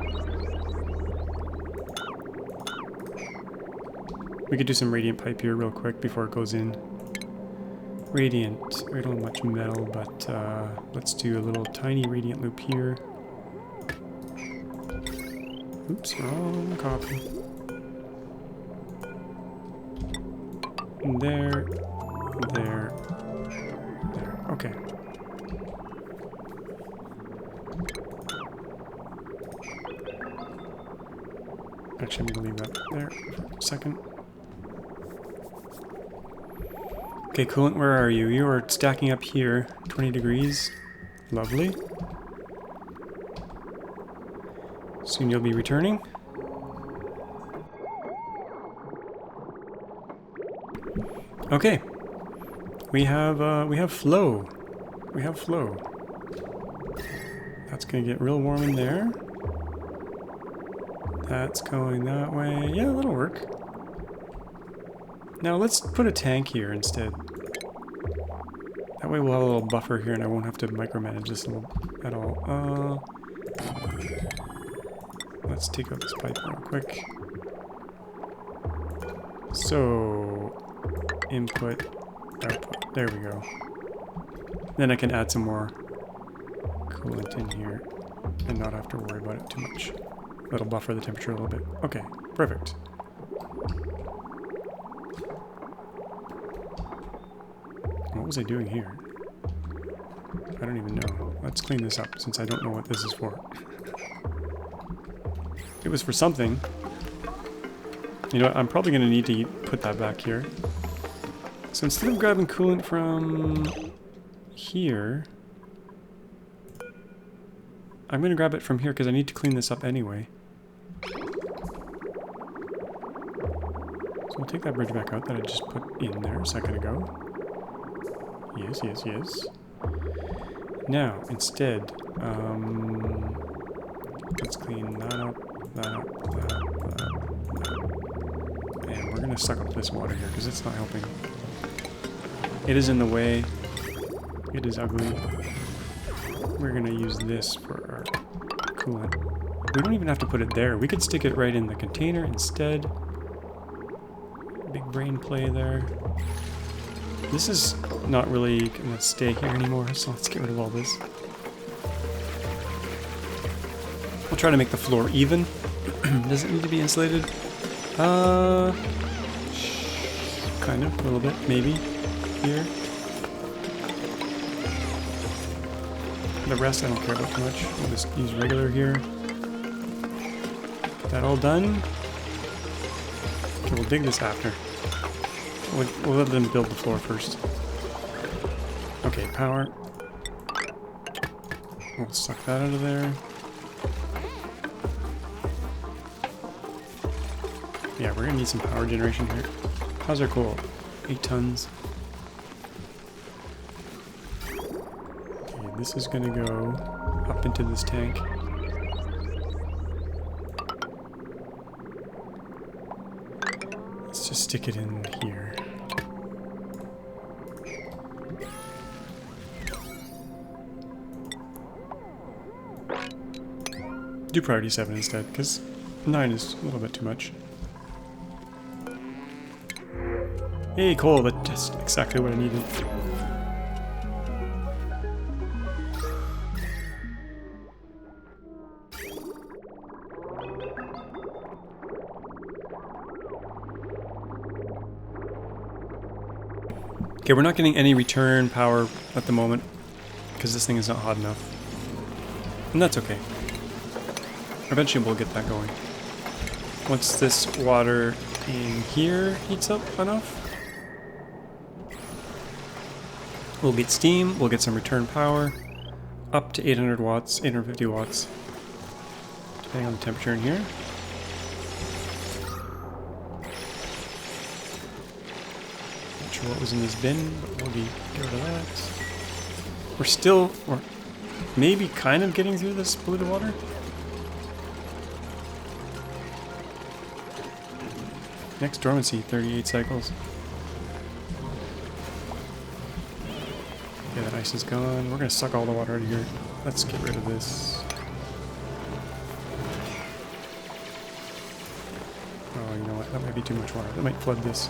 S1: We could do some radiant pipe here real quick before it goes in. Radiant. We don't have much metal, but let's do a little tiny radiant loop here. Oops, wrong copy. There, there, there. Okay. Actually, I'm gonna leave that there for a second. Okay, coolant, where are you? You are stacking up here, 20 degrees. Lovely. Soon you'll be returning. Okay. We have flow. We have flow. That's gonna get real warm in there. That's going that way. Yeah, that'll work. Now let's put a tank here instead. That way we'll have a little buffer here and I won't have to micromanage this at all. Let's take out this pipe real quick. So, input, output, there we go. Then I can add some more coolant in here and not have to worry about it too much. That'll buffer the temperature a little bit. Okay, perfect. What was I doing here? I don't even know. Let's clean this up since I don't know what this is for. It was for something. You know what? I'm probably going to need to put that back here. So instead of grabbing coolant from here, I'm going to grab it from here because I need to clean this up anyway. So we'll take that bridge back out that I just put in there a second ago. Yes, yes, yes. Now, instead, let's clean that up, that up, that up, that up, that up. And we're going to suck up this water here because it's not helping. It is in the way. It is ugly. We're going to use this for our coolant. We don't even have to put it there. We could stick it right in the container instead. Big brain play there. This is not really going to stay here anymore, so let's get rid of all this. We'll try to make the floor even. Does it need to be insulated? Kind of, a little bit, maybe. Here. The rest I don't care about too much. We'll just use regular here. That all done? Okay, we'll dig this after. We'll let them build the floor first. Okay, power. We'll suck that out of there. Yeah, we're gonna need some power generation here. How's our coal? 8 tons. Okay, this is gonna go up into this tank. Let's just stick it in here. Do priority 7 instead, because 9 is a little bit too much. Hey, coal, that's just exactly what I needed. Okay, we're not getting any return power at the moment because this thing is not hot enough. And that's okay. Eventually we'll get that going. Once this water in here heats up enough, we'll get steam, we'll get some return power, up to 800 watts, 850 watts, depending on the temperature in here. Not sure what was in this bin, but we'll get rid of that. We're maybe kind of getting through this polluted water. Next dormancy, 38 cycles. Okay, that ice is gone. We're gonna suck all the water out of here. Let's get rid of this. Oh, you know what? That might be too much water. That might flood this.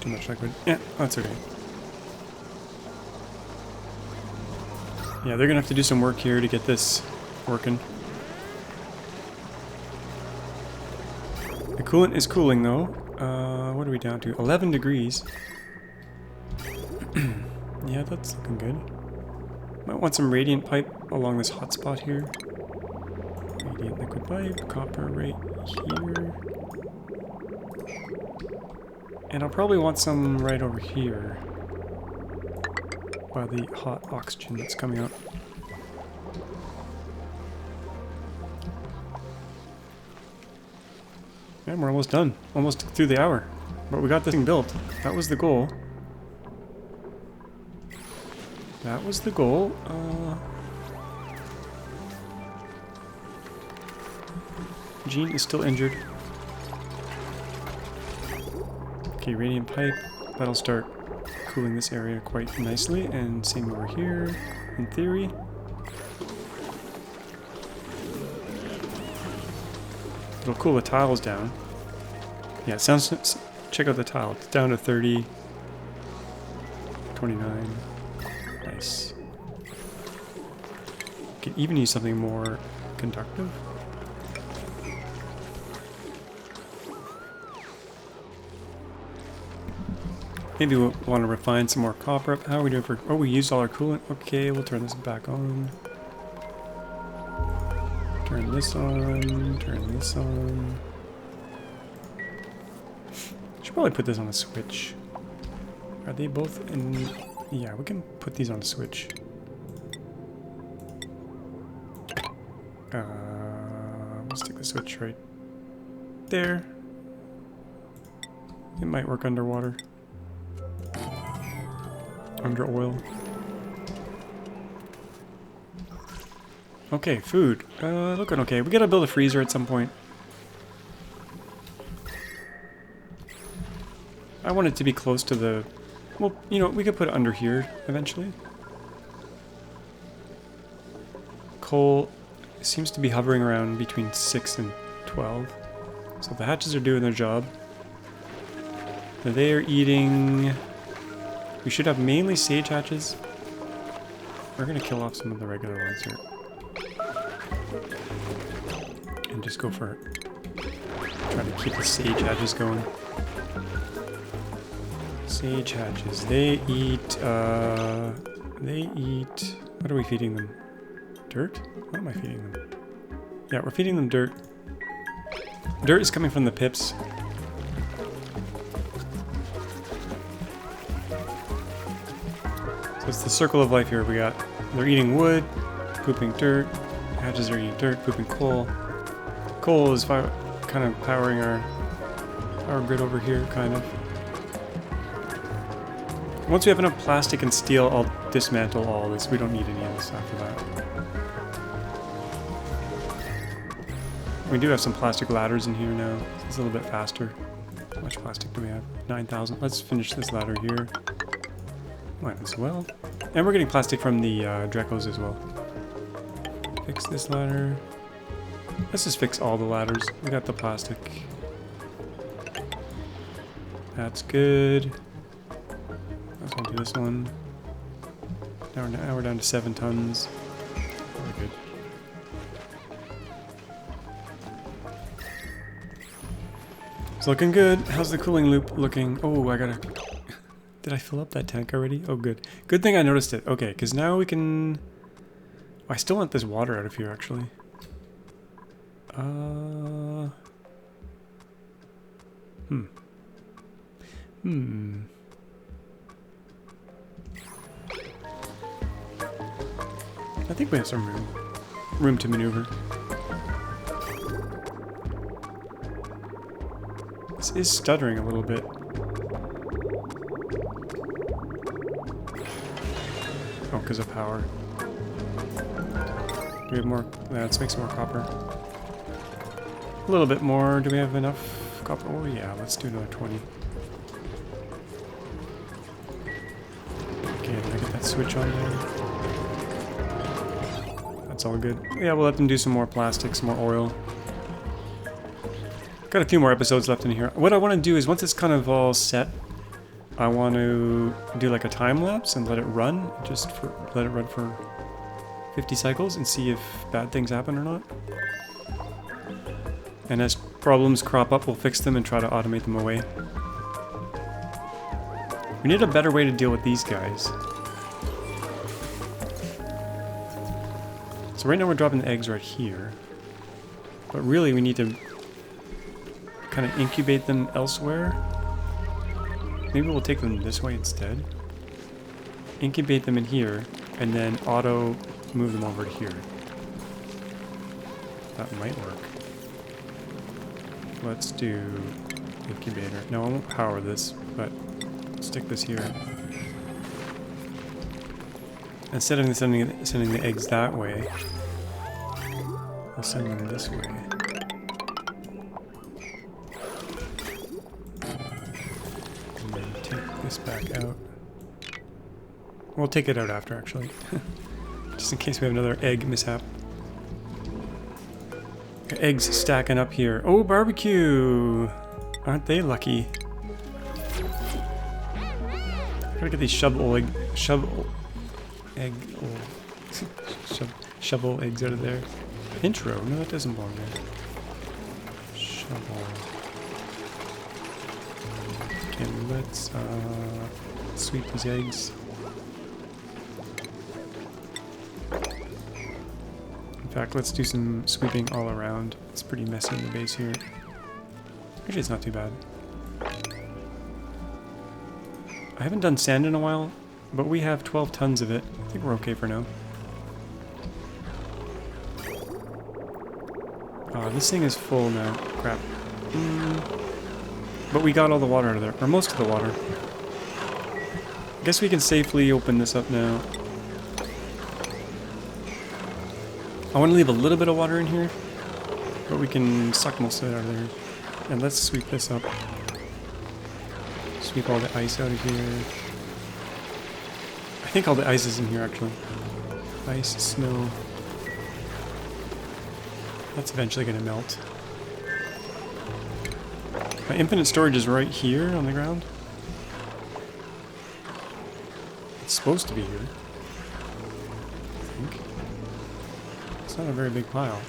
S1: Too much liquid. Yeah, that's okay. Yeah, they're gonna have to do some work here to get this working. The coolant is cooling though. What are we down to? 11 degrees. Yeah, that's looking good. Might want some radiant pipe along this hot spot here. Radiant liquid pipe, copper right here. And I'll probably want some right over here. By the hot oxygen that's coming out. And we're almost done. Almost through the hour. But we got this thing built. That was the goal. That was the goal. Jean is still injured. Okay, radiant pipe. That'll start cooling this area quite nicely, and same over here, in theory. It'll cool the tiles down. Yeah, it sounds. Check out the tile. It's down to 30, 29. Nice. Could even use something more conductive. Maybe we'll want to refine some more copper. How are we doing for... Oh, we used all our coolant. Okay, we'll turn this back on. Turn this on. Turn this on. Should probably put this on a switch. Are they both in... Yeah, we can put these on a switch. We'll stick the switch right there. It might work underwater. Under oil. Okay, food. Looking okay. We gotta build a freezer at some point. I want it to be close to the... Well, you know, we could put it under here eventually. Coal seems to be hovering around between 6 and 12. So the hatches are doing their job. They are eating... We should have mainly sage hatches. We're gonna kill off some of the regular ones here. And just go for trying to keep the sage hatches going. Sage hatches. They eat, what are we feeding them? Dirt? What am I feeding them? Yeah, we're feeding them dirt. Dirt is coming from the pips. So it's the circle of life here. We got, they're eating wood, pooping dirt. Hatches are eating dirt, pooping coal. Coal is kind of powering our grid over here, kind of. Once we have enough plastic and steel, I'll dismantle all this. We don't need any of this after that. We do have some plastic ladders in here now. It's a little bit faster. How much plastic do we have? 9,000. Let's finish this ladder here. Might as well. And we're getting plastic from the Drecos as well. Fix this ladder. Let's just fix all the ladders. We got the plastic. That's good. Let's do this one. Now we're down to 7 tons. Very good. It's looking good. How's the cooling loop looking? Oh, I gotta... Did I fill up that tank already? Oh, good. Good thing I noticed it. Okay, because now we can... I still want this water out of here, actually. I think we have some room to maneuver. This is stuttering a little bit. Oh, because of power. Do we have more? Let's make some more copper. A little bit more. Do we have enough copper? Oh yeah, let's do another 20. Okay, did I get that switch on there? That's all good. Yeah, we'll let them do some more plastic, some more oil. Got a few more episodes left in here. What I want to do is, once it's kind of all set, I want to do like a time lapse and let it run. Let it run for 50 cycles and see if bad things happen or not. And as problems crop up, we'll fix them and try to automate them away. We need a better way to deal with these guys. So right now we're dropping the eggs right here. But really we need to kind of incubate them elsewhere. Maybe we'll take them this way instead. Incubate them in here, and then auto move them over to here. That might work. Let's do incubator. No, I won't power this, but stick this here. Instead of sending the eggs that way, I'll send them this way. And then take this back out. We'll take it out after, actually. Just in case we have another egg mishap. Eggs stacking up here. Oh, barbecue! Aren't they lucky? Gotta get these shovel eggs out of there. Intro? No, that doesn't belong there. Shovel. Okay, let's sweep these eggs. In fact, let's do some sweeping all around. It's pretty messy in the base here. Actually, it's not too bad. I haven't done sand in a while, but we have 12 tons of it. I think we're okay for now. This thing is full now. Crap. But we got all the water out of there, or most of the water. I guess we can safely open this up now. I want to leave a little bit of water in here, but we can suck most of it out of there. And let's sweep this up. Sweep all the ice out of here. I think all the ice is in here, actually. Ice, snow. That's eventually going to melt. My infinite storage is right here on the ground. It's supposed to be here. I think. It's not a very big pile.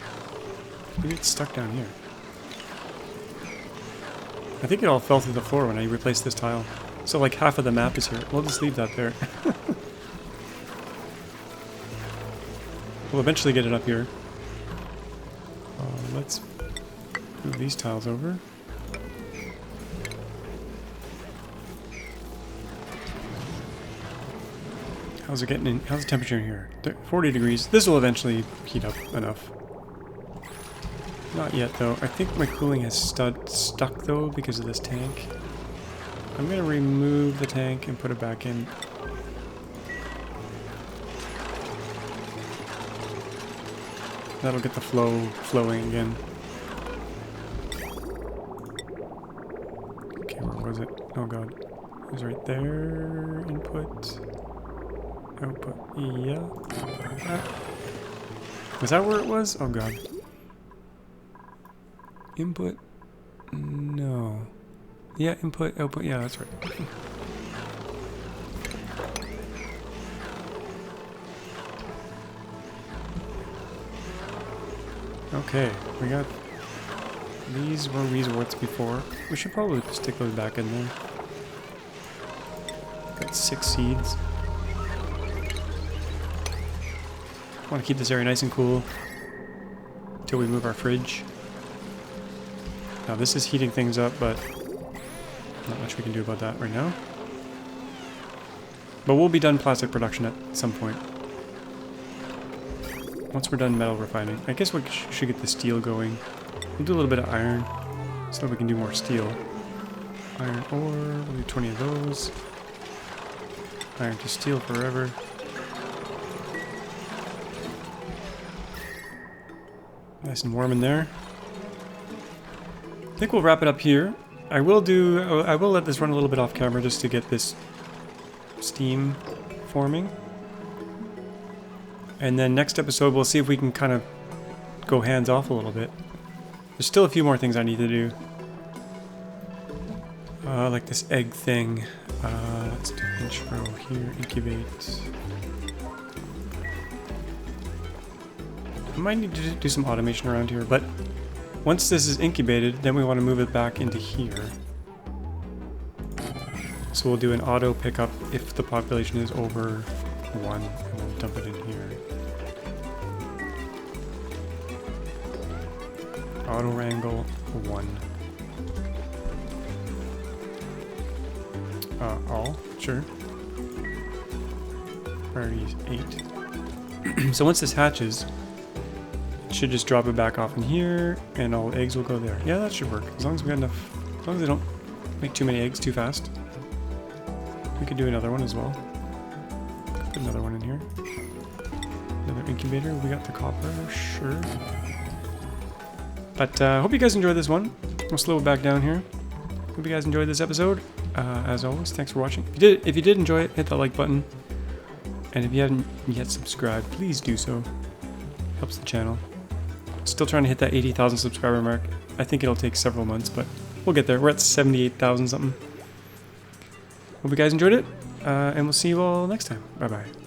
S1: Maybe it's stuck down here. I think it all fell through the floor when I replaced this tile. So like half of the map is here. We'll just leave that there. We'll eventually get it up here. Let's move these tiles over. How's it getting in? How's the temperature in here? 40 degrees. This will eventually heat up enough. Not yet, though. I think my cooling has stuck, though, because of this tank. I'm going to remove the tank and put it back in. That'll get the flow flowing again. Okay, where was it? Oh god. It was right there. Input. Output. Yeah. Was that where it was? Oh god. Input. No. Yeah, input, output. Yeah, that's right. Okay, we got These were resorts before. We should probably stick those back in there. Got 6 seeds. Want to keep this area nice and cool until we move our fridge. Now this is heating things up, but not much we can do about that right now. But we'll be done plastic production at some point. Once we're done metal refining. I guess we should get the steel going. We'll do a little bit of iron so that we can do more steel. Iron ore, we'll do 20 of those. Iron to steel forever. Nice and warm in there. I think we'll wrap it up here. I will let this run a little bit off camera just to get this steam forming. And then next episode we'll see if we can kind of go hands off a little bit. There's still a few more things I need to do. Like this egg thing. Let's do intro here, incubate. I might need to do some automation around here, but once this is incubated, then we want to move it back into here. So we'll do an auto pickup if the population is over 1, and we'll dump it in here. Auto wrangle 1. All, sure. Priority is 8. So once this hatches, it should just drop it back off in here, and all eggs will go there. Yeah, that should work. As long as we got enough, as long as they don't make too many eggs too fast. We could do another one as well. Put another one in here. Another incubator. We got the copper, sure. But hope you guys enjoyed this one. We'll slow it back down here. Hope you guys enjoyed this episode. As always, thanks for watching. If you did enjoy it, hit that like button. And if you haven't yet subscribed, please do so. Helps the channel. Still trying to hit that 80,000 subscriber mark. I think it'll take several months, but we'll get there. We're at 78,000 something. Hope you guys enjoyed it, and we'll see you all next time. Bye-bye.